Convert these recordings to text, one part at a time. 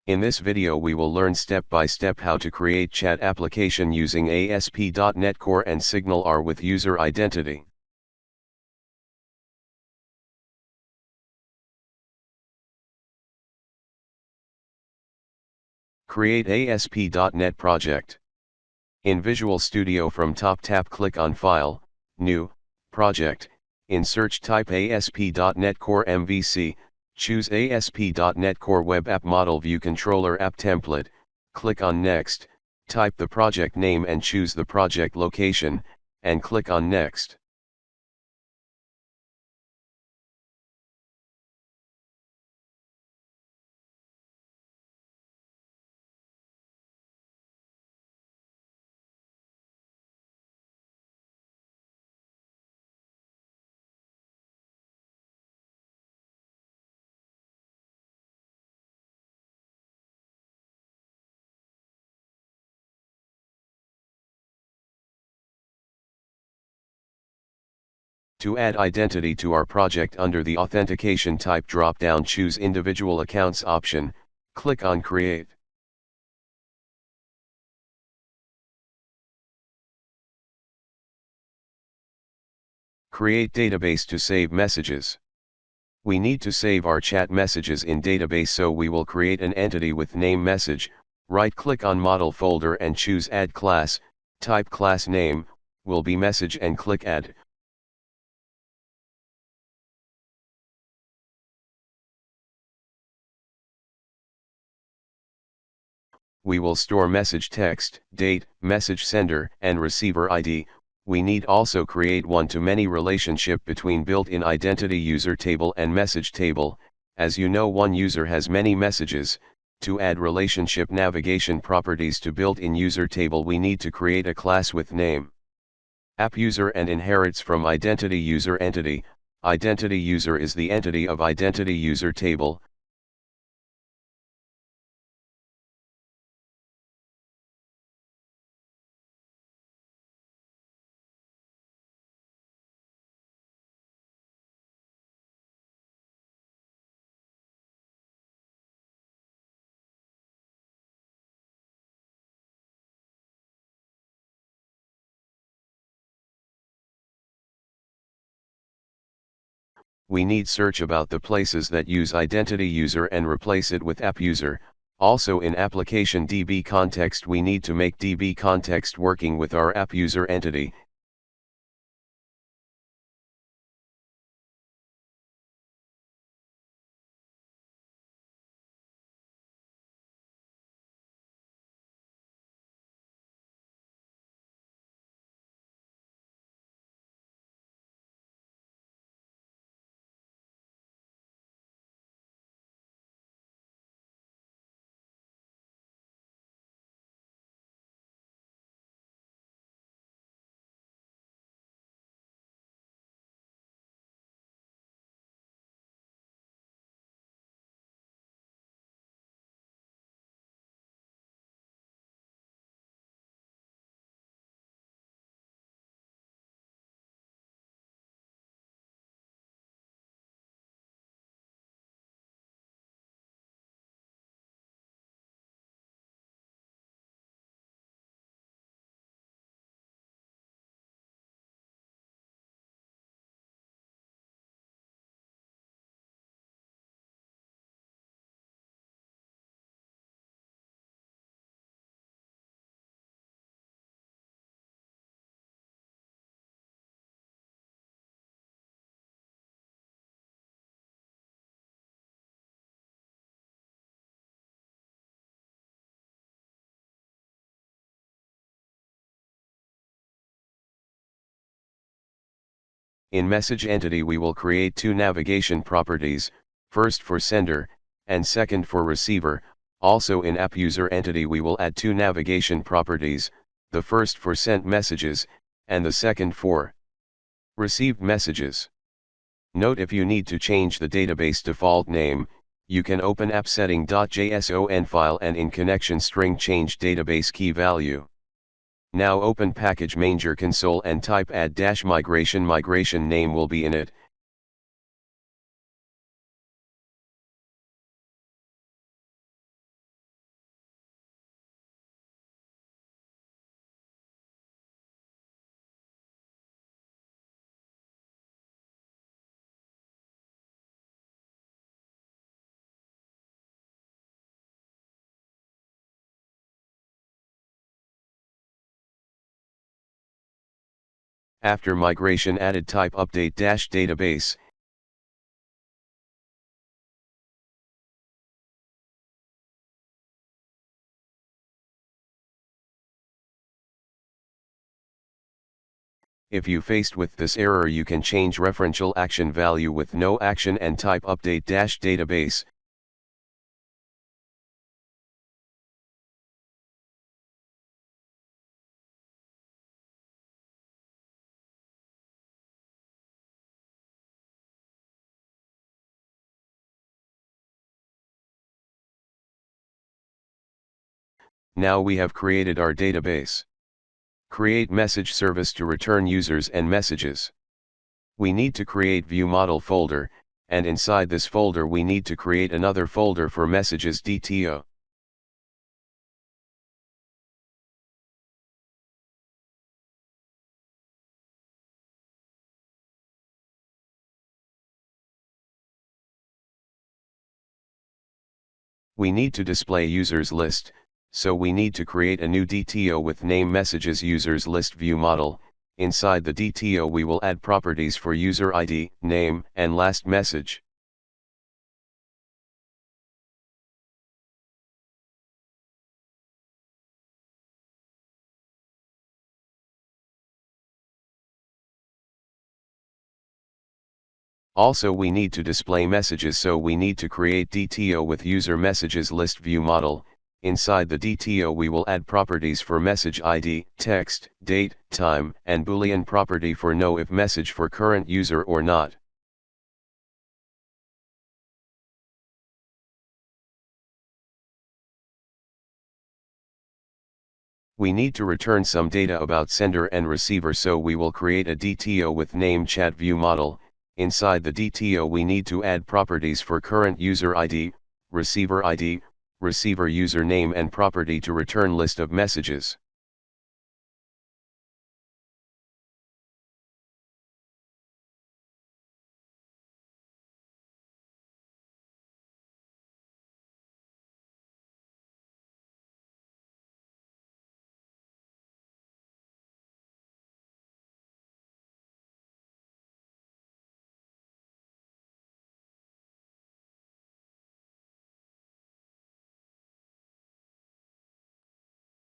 In this video we will learn step by step how to create chat application using ASP.NET Core and SignalR with user identity. Create ASP.NET project. In Visual Studio from top tap click on File, New, Project, in search type ASP.NET Core MVC, choose ASP.NET Core Web App Model View Controller App Template, click on Next, type the project name and choose the project location, and click on Next. To add identity to our project under the Authentication type drop-down, choose Individual Accounts option, click on Create. Create database to save messages. We need to save our chat messages in database, so we will create an entity with name message, right-click on Model folder and choose Add Class, type class name, will be message and click Add. We will store message text, date, message sender, and receiver ID. We need also create one-to-many relationship between built-in identity user table and message table. As you know, one user has many messages. To add relationship navigation properties to built-in user table, we need to create a class with name app user and inherits from identity user entity. Identity user is the entity of identity user table. We need search about the places that use identity user and replace it with app user. Also in application DB context, we need to make DB context working with our app user entity. In message entity we will create two navigation properties, first for sender, and second for receiver. Also in app user entity we will add two navigation properties, the first for sent messages, and the second for received messages. Note, if you need to change the database default name, you can open appsetting.json file and in connection string change database key value. Now open package manager console and type add-migration. Migration name will be init. After migration added type update database. If you faced with this error, you can change referential action value with no action and type update database. Now we have created our database. Create message service to return users and messages. We need to create view model folder, and inside this folder we need to create another folder for messages DTO. We need to display users list, so we need to create a new DTO with name messages users list view model. Inside the DTO we will add properties for user ID, name, and last message. Also we need to display messages, so we need to create DTO with user messages list view model. Inside the DTO we will add properties for message ID, text, date, time, and Boolean property for no if message for current user or not. We need to return some data about sender and receiver, so we will create a DTO with name chat view model. Inside the DTO we need to add properties for current user ID, receiver username and property to return list of messages.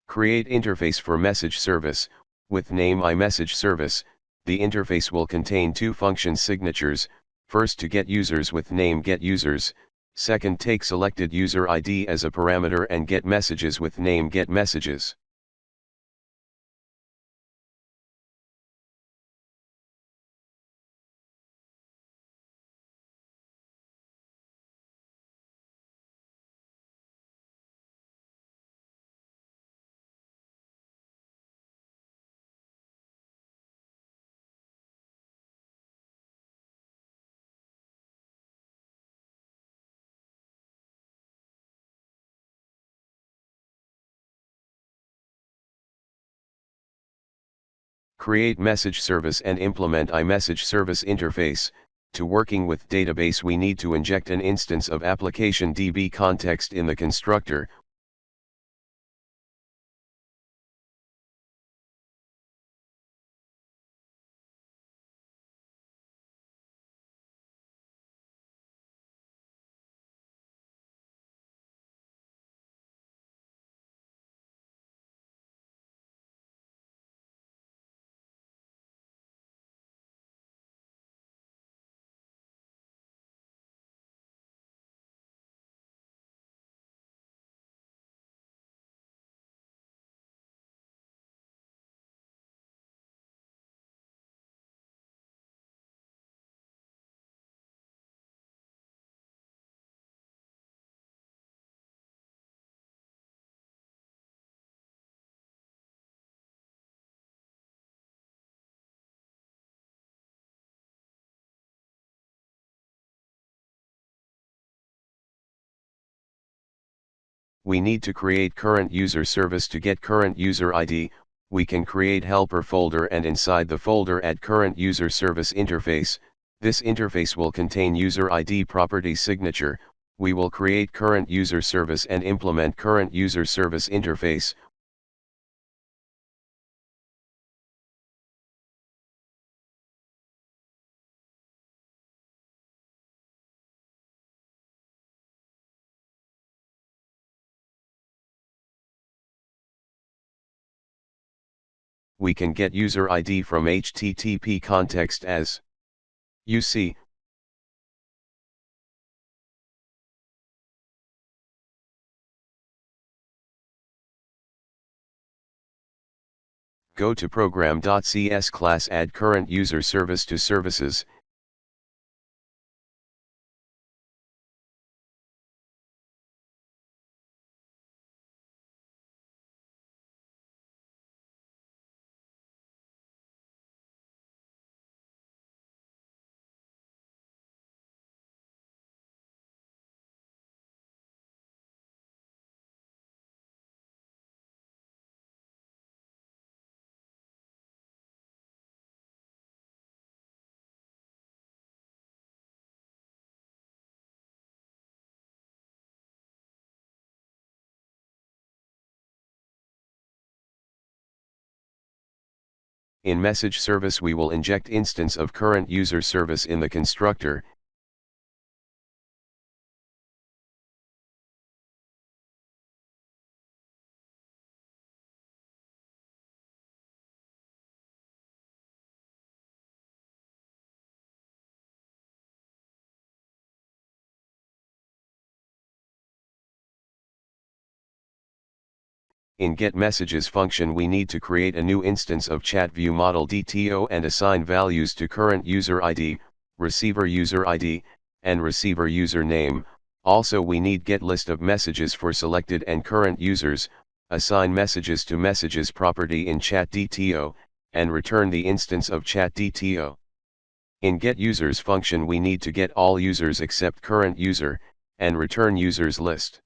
Create interface for message service. With name iMessage service, the interface will contain two function signatures. First, to get users with name get users. Second, take selected user ID as a parameter and get messages with name get messages. Create message service and implement iMessage service interface. To working with database we need to inject an instance of application DB context in the constructor. We need to create current user service to get current user ID. We can create helper folder and inside the folder add current user service interface. This interface will contain user ID property signature. We will create current user service and implement current user service interface. we can get user ID from HTTP context as UC. Go to program.cs class, add current user service to services. In message service we will inject instance of current user service in the constructor. In getMessages function we need to create a new instance of ChatViewModel.dto and assign values to current user ID, receiver user ID, and receiver username. Also we need getList of messages for selected and current users, assign messages to messages property in chat.dto, and return the instance of chat.dto. In getUsers function we need to get all users except current user, and return users list.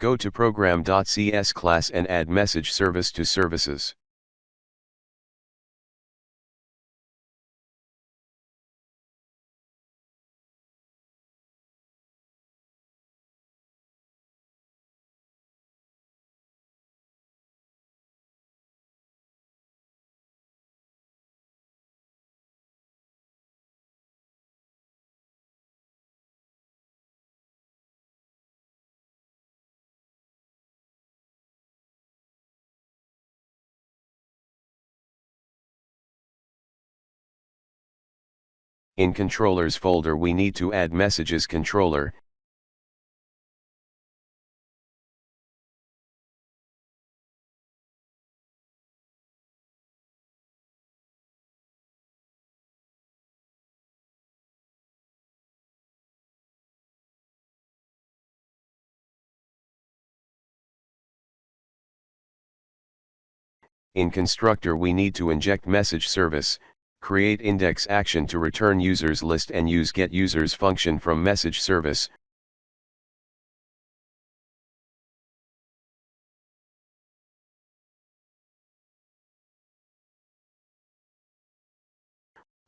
Go to program.cs class and add message service to services. In controllers folder we need to add messages controller. In constructor we need to inject message service, create index action to return users list and use getUsers function from message service.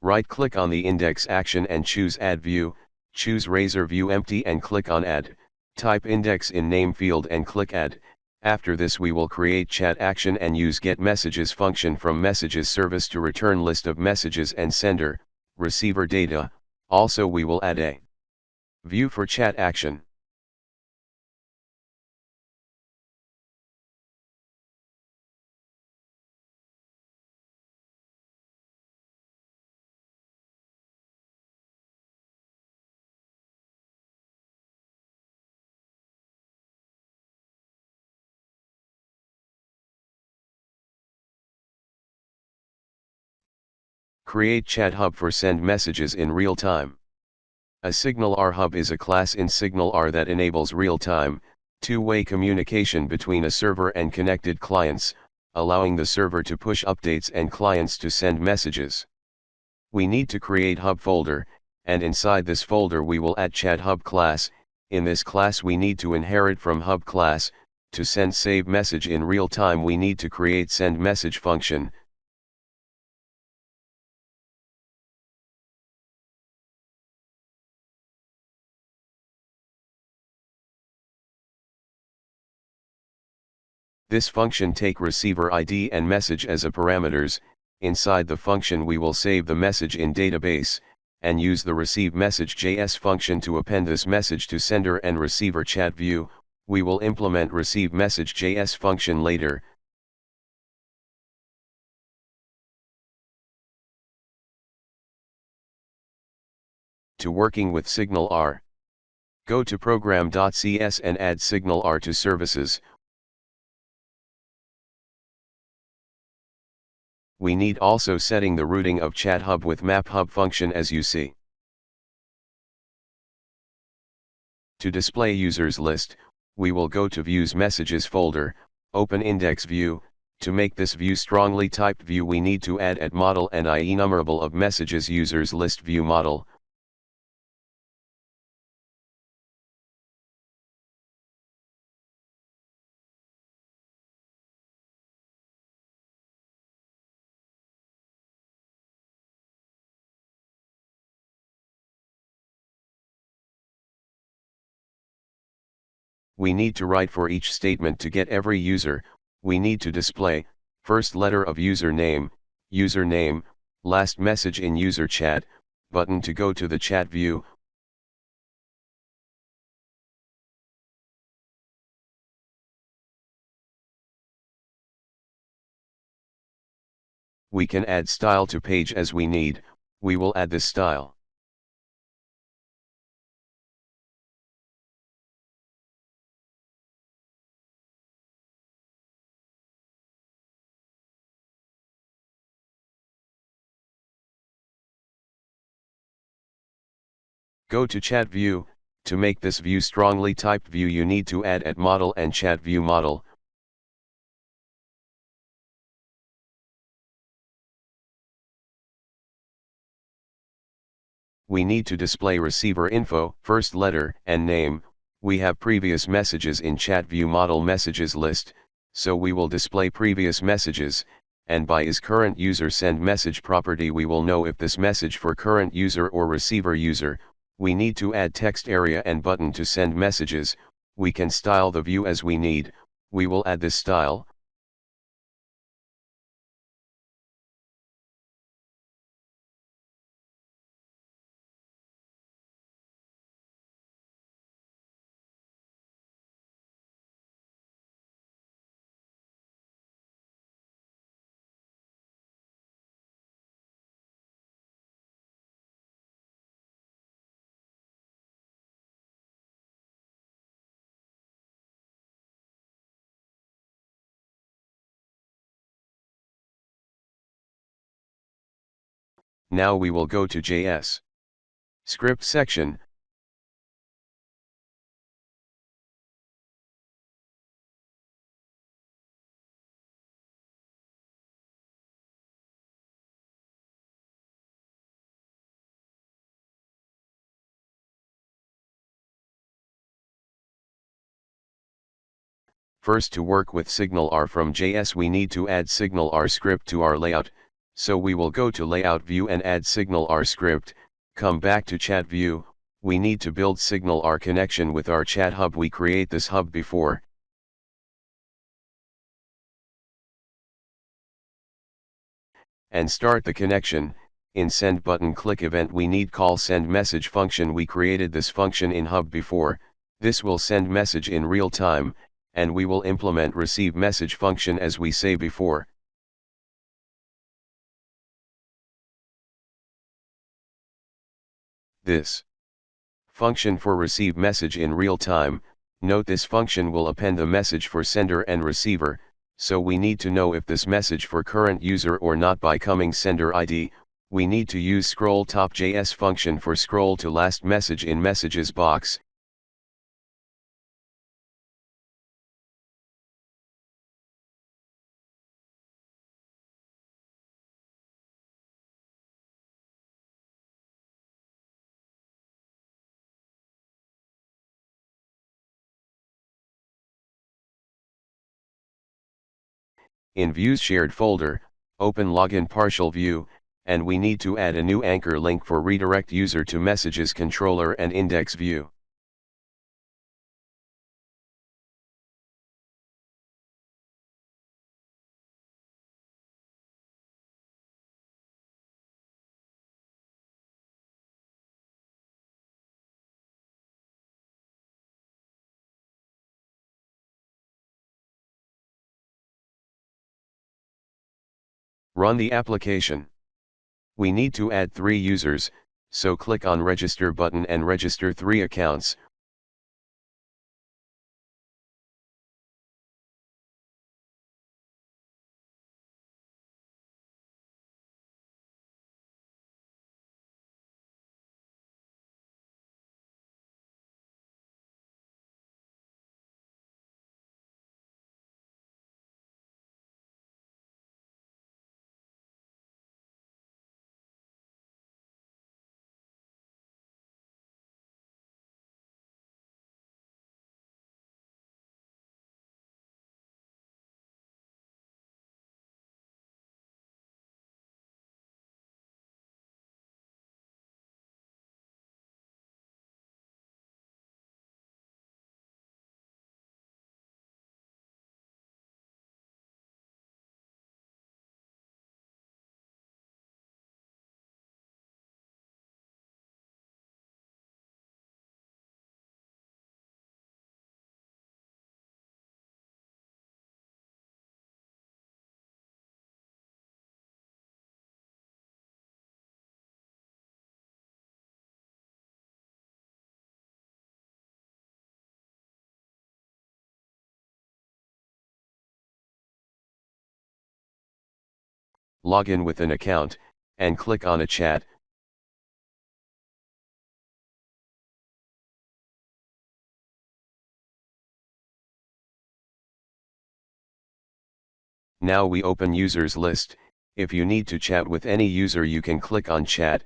Right-click on the index action and choose Add View, choose Razor View Empty and click on Add, type index in name field and click Add. After this we will create chat action and use getMessages function from messages service to return list of messages and sender, receiver data. Also we will add a view for chat action. Create chat hub for send messages in real time. A SignalR hub is a class in SignalR that enables real-time, two-way communication between a server and connected clients, allowing the server to push updates and clients to send messages. We need to create hub folder, and inside this folder we will add chat hub class. In this class we need to inherit from hub class. To send save message in real time we need to create send message function. This function take receiver ID and message as a parameters. Inside the function we will save the message in database, and use the receive message.js function to append this message to sender and receiver chat view. We will implement receive message.js function later. To working with SignalR. Go to program.cs and add SignalR to services. We need also setting the routing of chat hub with map hub function as you see. To display users list, we will go to views messages folder, open index view. To make this view strongly typed view we need to add at model and enumerable of messages users list view model. We need to write for each statement to get every user. We need to display first letter of username, last message in user chat, button to go to the chat view. We can add style to page as we need. We will add this style. Go to chat view. To make this view strongly typed view you need to add at model and chat view model. We need to display receiver info, first letter and name. We have previous messages in chat view model messages list, so we will display previous messages, and by is current user send message property we will know if this message for current user or receiver user. We need to add text area and button to send messages. We can style the view as we need. We will add this style. Now we will go to JS script section. First, to work with SignalR from JS we need to add SignalR script to our layout, so we will go to layout view and add SignalR script. Come back to chat view. We need to build SignalR connection with our chat hub. We create this hub before. And start the connection. In send button click event we need call send message function. We created this function in hub before. This will send message in real time, and we will implement receive message function as we say before. This function for receive message in real time. Note this function will append the message for sender and receiver, so we need to know if this message for current user or not by coming sender ID. We need to use scroll top JS function for scroll to last message in messages box. In views shared folder, open login partial view, and we need to add a new anchor link for redirect user to messages controller and index view. Run the application. We need to add 3 users, so click on Register button and register 3 accounts. Log in with an account, and click on a chat. Now we open users list. If you need to chat with any user, you can click on chat.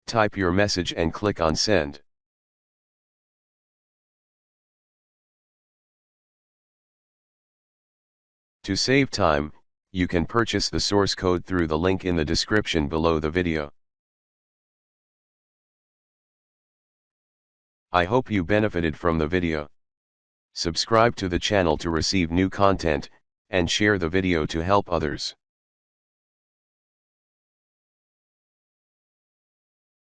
Type your message and click on send. To save time, you can purchase the source code through the link in the description below the video. I hope you benefited from the video. Subscribe to the channel to receive new content, and share the video to help others.